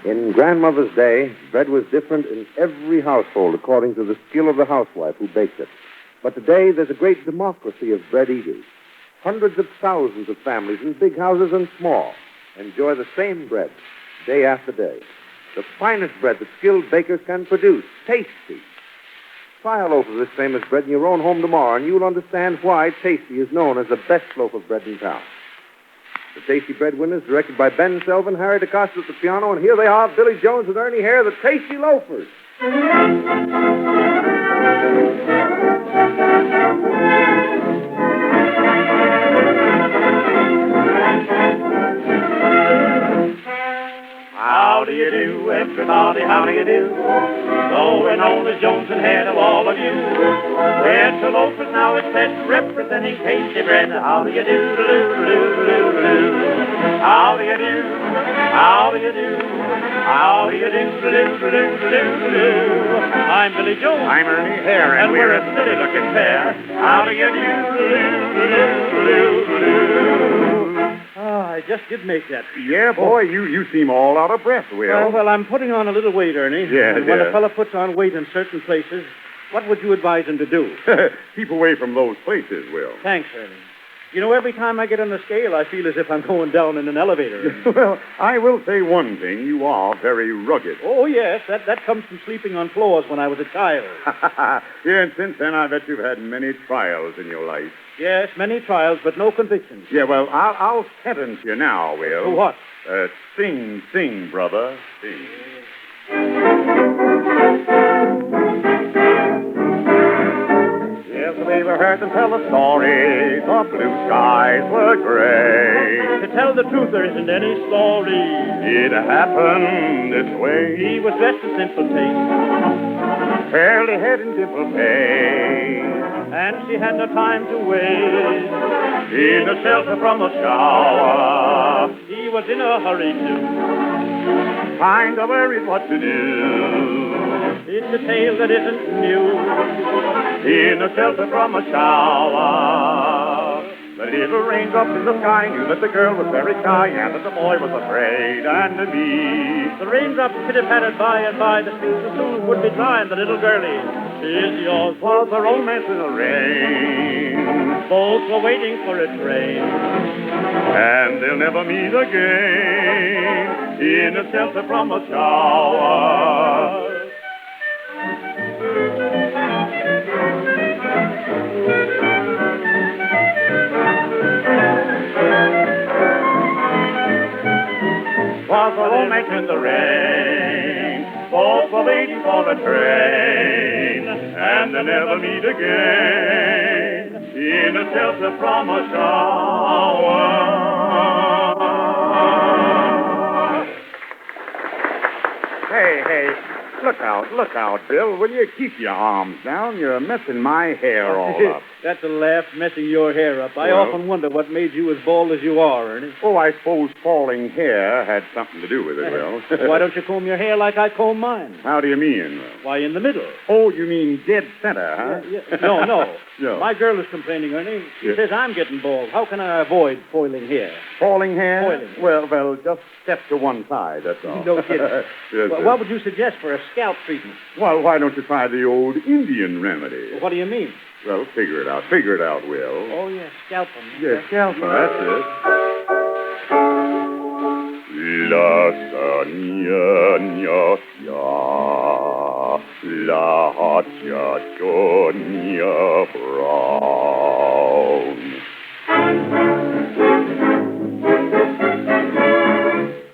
In Grandmother's day, bread was different in every household according to the skill of the housewife who baked it. But today, there's a great democracy of bread eaters. Hundreds of thousands of families in big houses and small enjoy the same bread day after day. The finest bread that skilled bakers can produce. Tastyee. Try a loaf of this famous bread in your own home tomorrow, and you'll understand why Tastyee is known as the best loaf of bread in town. The Tastyee Breadwinners, directed by Ben Selvin, Hare at the piano, and here they are, Billy Jones and Ernie Hare, the Tastyee Loafers. How do you do, everybody, how do you do? Going on as Jones and Head of all of you. We're two loafers now, it's said, representing Tastyee Bread. How do you do, how do you do, how do you do, how do you do, I'm Billy Jones. I'm Ernie Hare, and we're a silly-looking pair. How do you do? I just did make that. Yeah, boy, you seem all out of breath, Will. Well, I'm putting on a little weight, Ernie. Yeah, and when a fella puts on weight in certain places, what would you advise him to do? Keep away from those places, Will. Thanks, Ernie. You know, every time I get on the scale, I feel as if I'm going down in an elevator. Well, I will say one thing. You are very rugged. Oh, yes. That comes from sleeping on floors when I was a child. Yeah, and since then, I bet you've had many trials in your life. Yes, many trials, but no convictions. Yeah, well, I'll sentence you now, Will. For what? Sing, brother. Sing. Yes, we were heard them tell a story. The blue skies were gray. To tell the truth, there isn't any story. It happened this way. He was dressed in simple taste, Fairly head and dimple face. and she had no time to waste. In a shelter from a shower. He was in a hurry to Kind of worried what to do. It's a tale that isn't new. In a shelter from a shower. The little raindrops in the sky knew that the girl was very shy and that the boy was afraid and me. The raindrops pitter-pattered by and by. The streets of soon would be dry, and the little girlie is yours. Was a romance in the rain. Both were waiting for a train, And they'll never meet again. In a shelter from a shower. Was a romance in the rain. Both were waiting for a train. And they'll never meet again. In a shelter from a shower. Hey, look out, Bill. Will you keep your arms down? You're messing my hair all up. That's a laugh, messing your hair up. I Well- often wonder what made you as bald as you are, Ernie. Oh, I suppose falling hair had something to do with it, Will. Why don't you comb your hair like I comb mine? How do you mean, Will? Why, in the middle. Oh, you mean dead center, huh? Yeah. No. No. My girl is complaining, Ernie. She Yeah. says I'm getting bald. How can I avoid foiling hair? Falling hair? Foiling. Well, just step to one side, that's all. No kidding. Yes, Well, sir. what would you suggest for a scalp treatment? Well, why don't you try the old Indian remedy? What do you mean? Well, figure it out, Will. Oh, yeah, scalping. Yes, scalpel, that's it. Lasagna, la Hachatonia Brown.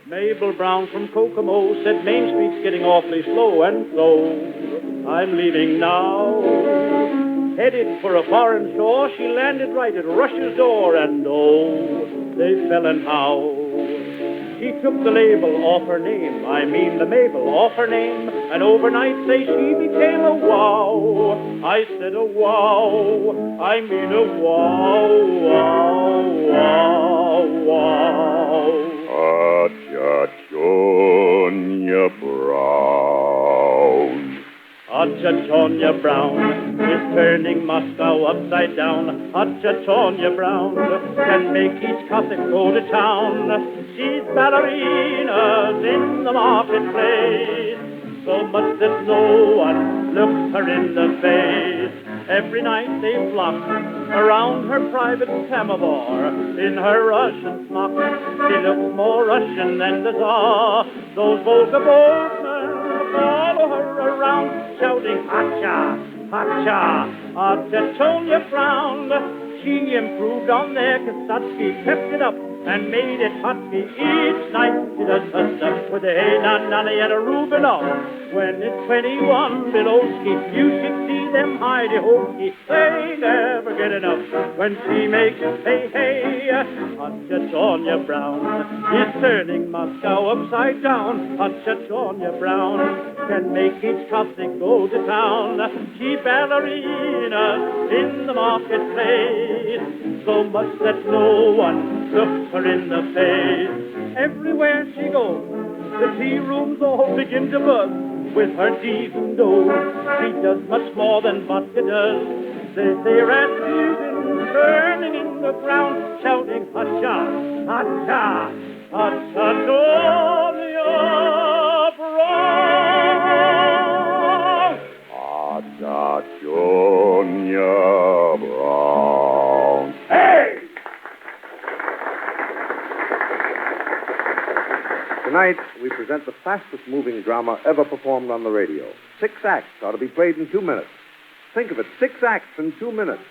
Mabel Brown from Kokomo said Main Street's getting awfully slow, and so I'm leaving now. Headed for a foreign shore, she landed right at Russia's door, and oh, they fell and how. She took the label off her name, I mean the Mabel off her name, and overnight, say, she became a wow. I said a wow, I mean a wow, wow, wow, wow. Hachatonia Brown. Hachatonia Brown is turning Moscow upside down. Hachatonia Brown can make each Cossack go to town. She's ballerinas in the marketplace, so much that no one looks her in the face. Every night they flock around her private samovar in her Russian smock. She looks more Russian than the Tsar. Those Volga boatmen follow her around, shouting, "Hacha, hacha, Tonya frowned." She improved on their Tastyee, kept it up and made it hotly each night. She does her stuff with a nanny and a Rubinov. When it's 21 below ski, you should see them hidey-ho-ski. They never get enough when she makes hey, hey. Tonya Brown is turning Moscow upside down. Tonya Brown can make each Cossack go to town. She ballerinas in the marketplace, so much that no one looks her in the face. Everywhere she goes, the tea rooms all begin to buzz with her teas and dough. She does much more than vodka does. They say Rasputin turning in the ground, shouting, "Hacha, hacha, hacha, Tonya Brown." Hacha, Tonya Brown. Hey! Tonight, we present the fastest-moving drama ever performed on the radio. 6 acts are to be played in 2 minutes. Think of it, 6 acts in 2 minutes.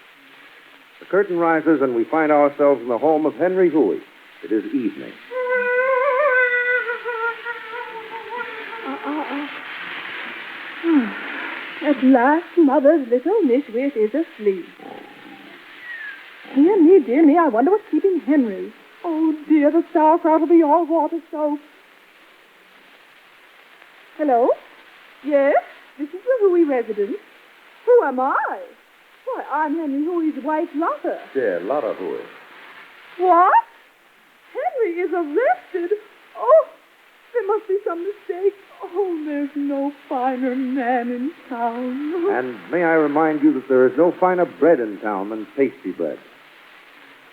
The curtain rises, and we find ourselves in the home of Henry Huey. It is evening. At last, Mother's little Nishwit is asleep. Dear me, I wonder what's keeping Henry. Oh, dear, the sauerkraut will be all water soaked. Hello? Yes, this is the Huey residence. Who am I? Why, I'm Henry Huey's wife, Lotta. Yeah, Lotta Huey. What? Henry is arrested? Oh, there must be some mistake. Oh, there's no finer man in town. And may I remind you that there is no finer bread in town than Tastyee bread.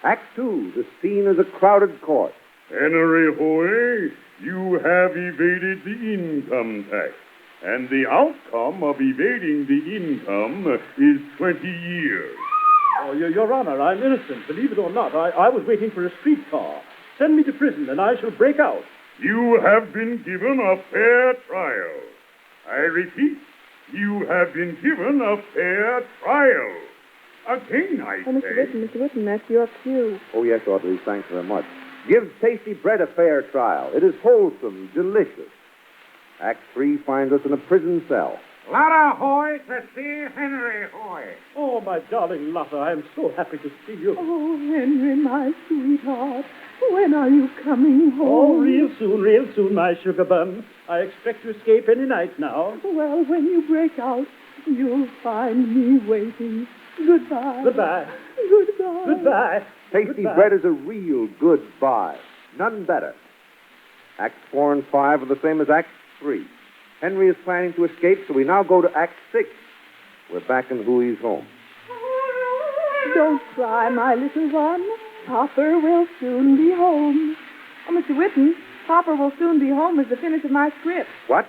Act 2, the scene is a crowded court. Henry Huey, you have evaded the income tax. And the outcome of evading the income is 20 years. Oh, Your Honor, I'm innocent. Believe it or not, I was waiting for a streetcar. Send me to prison, and I shall break out. You have been given a fair trial. I repeat, you have been given a fair trial. Again, I say. Mr. Whitten, that's your cue. Oh, yes, Audrey, thanks very much. Give Tastyee bread a fair trial. It is wholesome, delicious. Act 3 finds us in a prison cell. Lotta Hoy to see Henry Hoy. Oh, my darling Lotta, I am so happy to see you. Oh, Henry, my sweetheart, when are you coming home? Oh, real soon, my sugar bun. I expect to escape any night now. Well, when you break out, you'll find me waiting. Goodbye. Goodbye. Goodbye. Goodbye. Tastyee bread is a real good buy. None better. Acts 4 and 5 are the same as Act 3. Henry is planning to escape, so we now go to Act 6. We're back in Huey's home. Don't cry, my little one. Popper will soon be home. Oh, Mr. Whitten, Popper will soon be home is the finish of my script. What?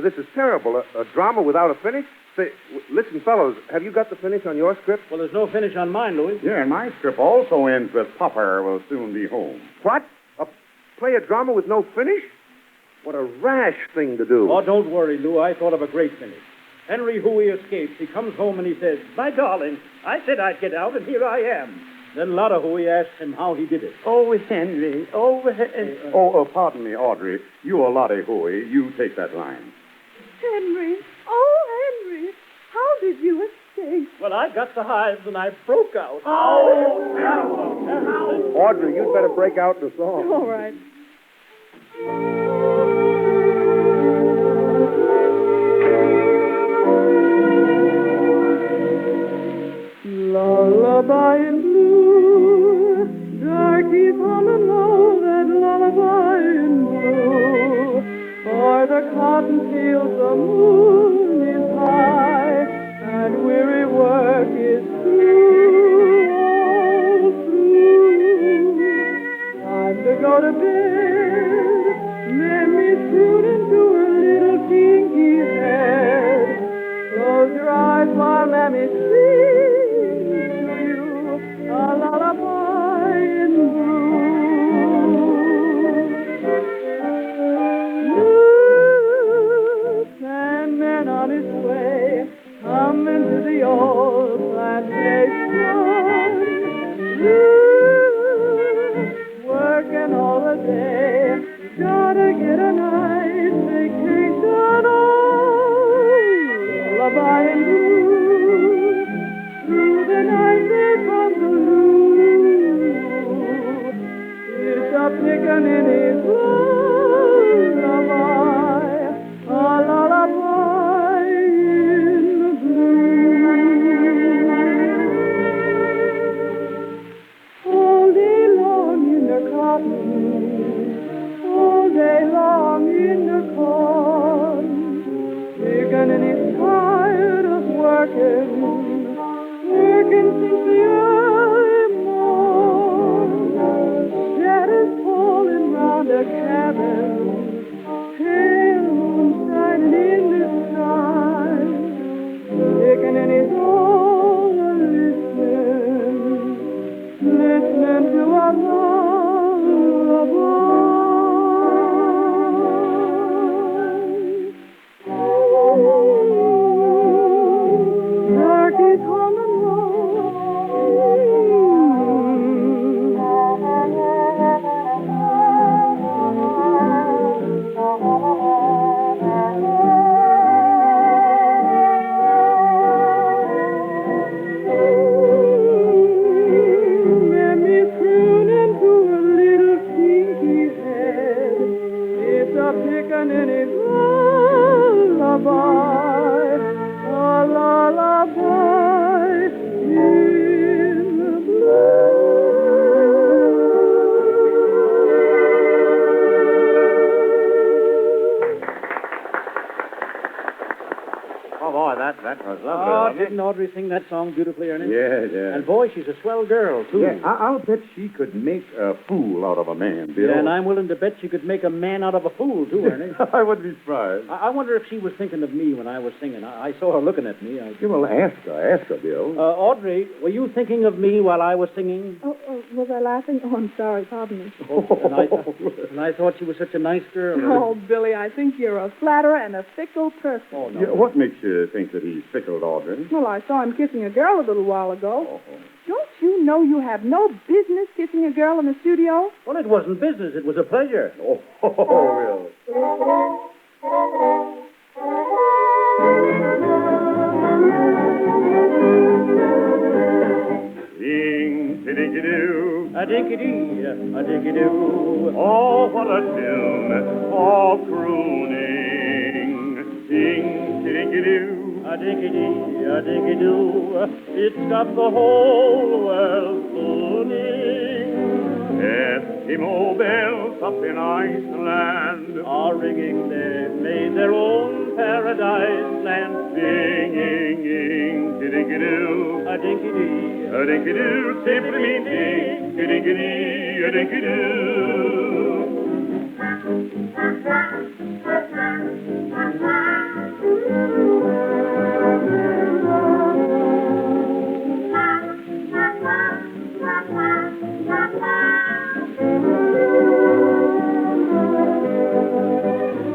This is terrible. A drama without a finish? Say, listen, fellows, have you got the finish on your script? Well, there's no finish on mine, Louis. Yeah, and my script also ends with Popper will soon be home. What? Play a drama with no finish? What a rash thing to do. Oh, don't worry, Lou. I thought of a great finish. Henry Huey escapes. He comes home and he says, "My darling, I said I'd get out, and here I am." Then Lotta Huey asks him how he did it. Oh, Henry. Pardon me, Audrey. You are Lottie Hoy. You take that line. Henry. Oh, Henry. How did you escape? Well, I got the hives and I broke out. Audrey, you'd better break out in a song. All right. Lullaby in blue, darkies hum and low, that lullaby in blue. For the cotton fields the moon is high, and weary work is through, all through. Time to go to bed, let me soon night while Mammy sings to you a lullaby in blue. Sandman on his way, coming to the old plantation. Working all the day, gotta get a nice vacation. Oh, lullaby and blue. Through the night there comes a loo. It's a pickin' in his lullaby, a lullaby in the blue. All day long in the cotton, all day long in the corn, pickin' and he's tired of working since the early morn. Shadows falling round the cabin, pale moon shining in the sky, pickin' and he's all listening to a lullaby. Turkeys humming Mammy crooning to a little kinky head. It's a pickin' in his lullaby, a lullaby in the blue. Oh, boy, that was lovely. Oh, didn't Audrey sing that song beautifully, Ernest? Yeah. And, boy, she's a swell girl, too. Yeah, I'll bet she could make a fool out of a man, Bill. Yeah, and I'm willing to bet she could make a man out of a fool, too, Ernest. I wouldn't be surprised. I wonder if she was thinking of me when I was singing. I saw her looking at me. Yeah, well, ask her, Bill. Audrey, were you thinking of me while I was singing? Oh, was I laughing? Oh, I'm sorry. Pardon me. And I thought she was such a nice girl. Oh, Billy, I think you're a flatterer and a fickle person. Oh, no. Yeah, what makes you think that he's fickle, Audrey? Well, I saw him kissing a girl a little while ago. Oh. Don't you know you have no business kissing a girl in the studio? Well, it wasn't business. It was a pleasure. Oh, really? Ding-a-ding-a-doo. A dinky-dee, a dinky-doo. Oh, what a tune for crooning. Ding-a-ding-a-doo. A dinky-dee, a dinky-doo. It's got the whole world swooning. Eskimo bells up in Iceland Are ringing, they've made their own paradise land. singing, ding-a-ding-a-doo. A dinky-dee. A dinky-doo simply means ding-a-ding-a-dee, a dinky-doo.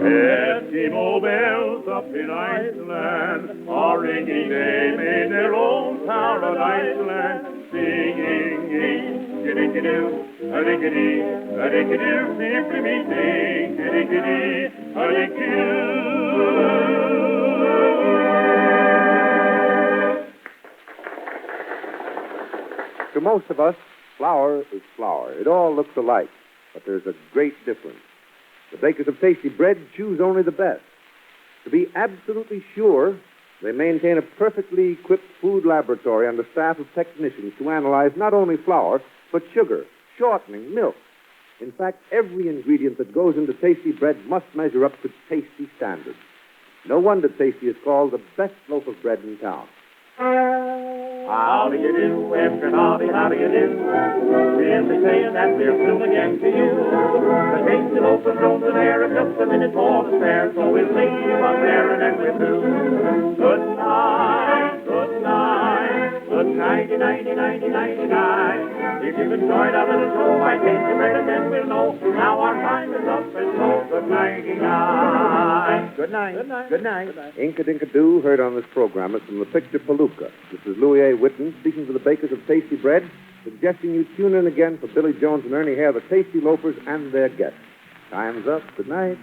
Eskimo bells up in Iceland are ringing, they made their own paradise land, singing, ding-a-ding-a-doo, a dinky-dee, a dinky-doo, simply means ding-a-ding-a-dee, a dinky-doo. To most of us, flour is flour. It all looks alike, but there's a great difference. The bakers of Tastyee bread choose only the best. To be absolutely sure, they maintain a perfectly equipped food laboratory under staff of technicians to analyze not only flour, but sugar, shortening, milk. In fact, every ingredient that goes into Tastyee bread must measure up to Tastyee standards. No wonder Tastyee is called the best loaf of bread in town. How do you do, after naughty, how do you do? Simply saying that we're soon again to you. The tasty loaf of Jones and Hare, just a minute more to spare, so we'll leave you up there and then we're through. Good night. Nighty, nighty, nighty, nighty, night. If you've enjoyed our little show, why taste the bread and then we'll know. Now our time is up and so good nighty night. Good night. Good night. Good night. Good night. Inka-Dinka-Doo, heard on this program, is from the picture Palooka. This is Louis A. Whitten speaking to the bakers of Tastyee Bread, suggesting you tune in again for Billy Jones and Ernie Hare, the Tasty Loafers, and their guests. Time's up. Good night.